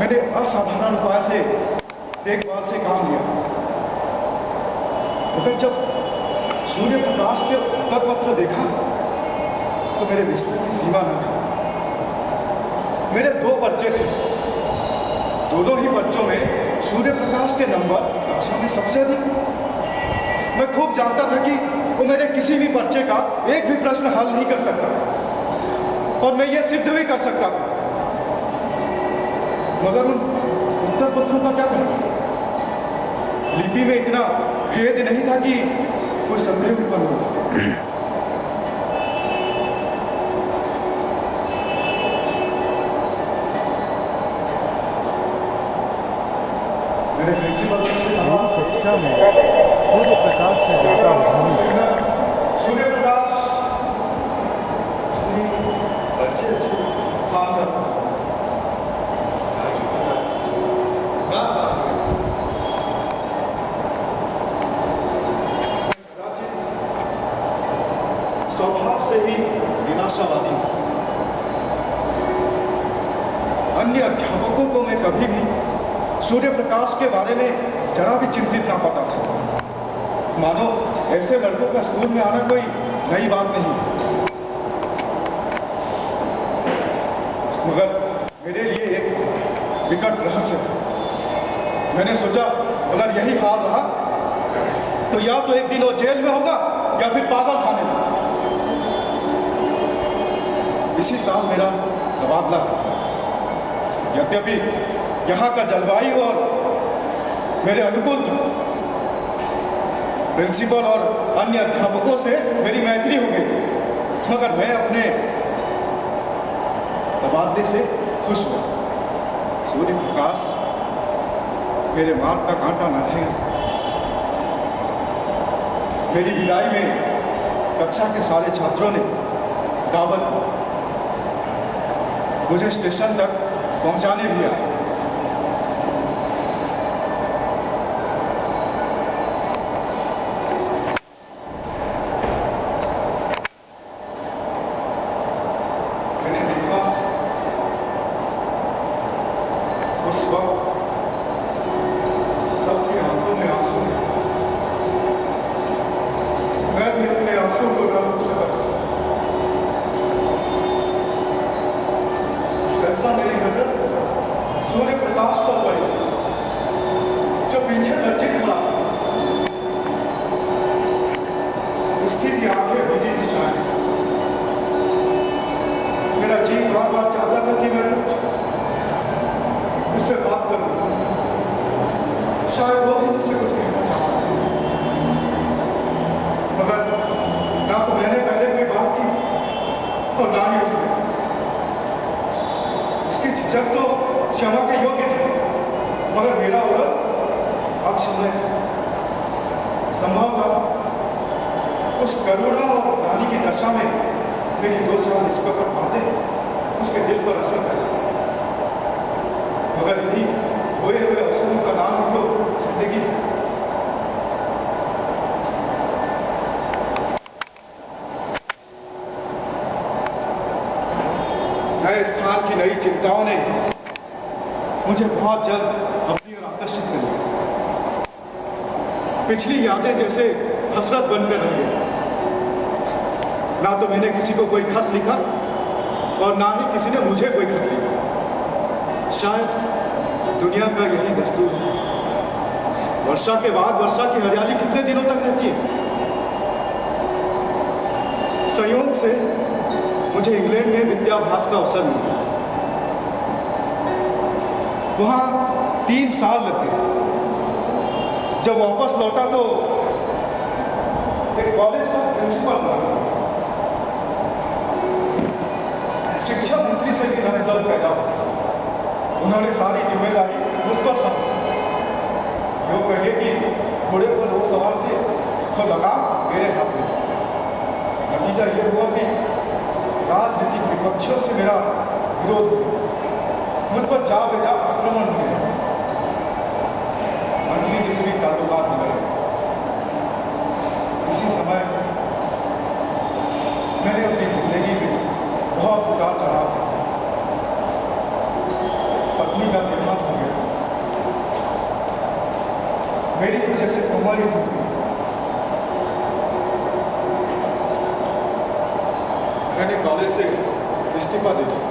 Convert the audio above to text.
मैंने असाधारण उपाय से देखभाल से काम लिया, मगर जब सूर्य प्रकाश के उत्तर पत्र देखा तो मेरे विस्तार की सीमा न थी। मेरे 2 पर्चे थे, दोनों ही पर्चों में सूर्य प्रकाश के नंबर कक्षा में सबसे अधिक। मैं खूब जानता था कि वो मेरे किसी भी पर्चे का एक भी प्रश्न हल नहीं कर सकता और मैं ये सिद्ध भी कर सकता था, मगर उन उत्तर पत्रों का क्या करना? लिपि में इतना भेद नहीं था कि कोई संदेह उत्पन्न होता। मेरे प्रिंसिपल कक्षा में सूर्य प्रकाश से ज्यादा सूर्य प्रकाश अच्छे हाँ सर स्वभाव से ही निराशावादी। अन्य अध्यापकों को मैं कभी भी सूर्य प्रकाश के बारे में जरा भी चिंतित ना पाता था, मानो ऐसे लड़कों का स्कूल में आना कोई नई बात नहीं। मगर मेरे लिए एक विकट रहस्य था। मैंने सोचा अगर यही हाल रहा तो या तो एक दिन वो जेल में होगा या फिर पागल खाने में। इसी साल मेरा तबादला हुआ। यद्यपि यहाँ का जलवायु और मेरे अनुकूल था, प्रिंसिपल और अन्य अध्यापकों से मेरी मैत्री हो गई, मगर मैं अपने तबादले से खुश हुआ। सूर्य प्रकाश मेरे मार्ग का कांटा न रहेगा। मेरी विदाई में कक्षा के सारे छात्रों ने दावत मुझे स्टेशन तक पहुंचाने भी आए। मैंने देखा उस वक्त सबकी आंखों में आंसू थे। मैं भी अपने आंसू को न रोक सका। ऐसा मेरी नजर सूर्य प्रकाश पर पड़ी जो पीछे लज्जित खड़ा, उसकी भी आंखें भीगी निशान। मेरा जी बार बार चाहता था कि मैं उससे बात करूं, शायद वो भी मुझसे कुछ कहना चाहता, मगर ना तो मैंने पहले कोई बात की और ना ही उसने। झिझक तो क्षमा के योग्य थे, मगर मेरा उड़न अक्षमय संभव था। उस करुणा और रानी की दशा में मेरी 2-4 निष्कपट बातें उसके दिल पर असर कर जाती, मगर यदि खोए हुए अवसरों का नाम तो जिंदगी। नए स्थान की नई चिंताओं ने मुझे बहुत जल्द अपनी ओर आकर्षित कर लिया। पिछली यादें जैसे हसरत बनकर रह गई। ना तो मैंने किसी को कोई खत लिखा और ना ही किसी ने मुझे कोई खत लिखा। शायद दुनिया का यही दस्तूर है। वर्षा के बाद वर्षा की हरियाली कितने दिनों तक रहती है। संयोग से मुझे इंग्लैंड में विद्याभ्यास का अवसर मिला। वहां 3 साल लग गए। जब वापस लौटा तो एक कॉलेज का प्रिंसिपल बना। शिक्षा मंत्री से भी मैंने जल्द पैदा हुआ। उन्होंने सारी जिम्मेदारी मुझ पर सौंपी। वो कहे कि घोड़े पर लोग सवार थे तो लगा मेरे हाथ में। नतीजा ये हुआ कि राजनीतिक विपक्षियों से मेरा विरोध हुआ। मुझ पर जा बेजा आक्रमण हुए। मंत्री जी से भी ताल्लुकात बिगड़े। इसी समय मैंने अपनी जिंदगी में बहुत उतार चढ़ाव। पत्नी का देहांत मेरी वजह से तुम्हारी टूटी। मैंने कॉलेज से इस्तीफा दे दिया।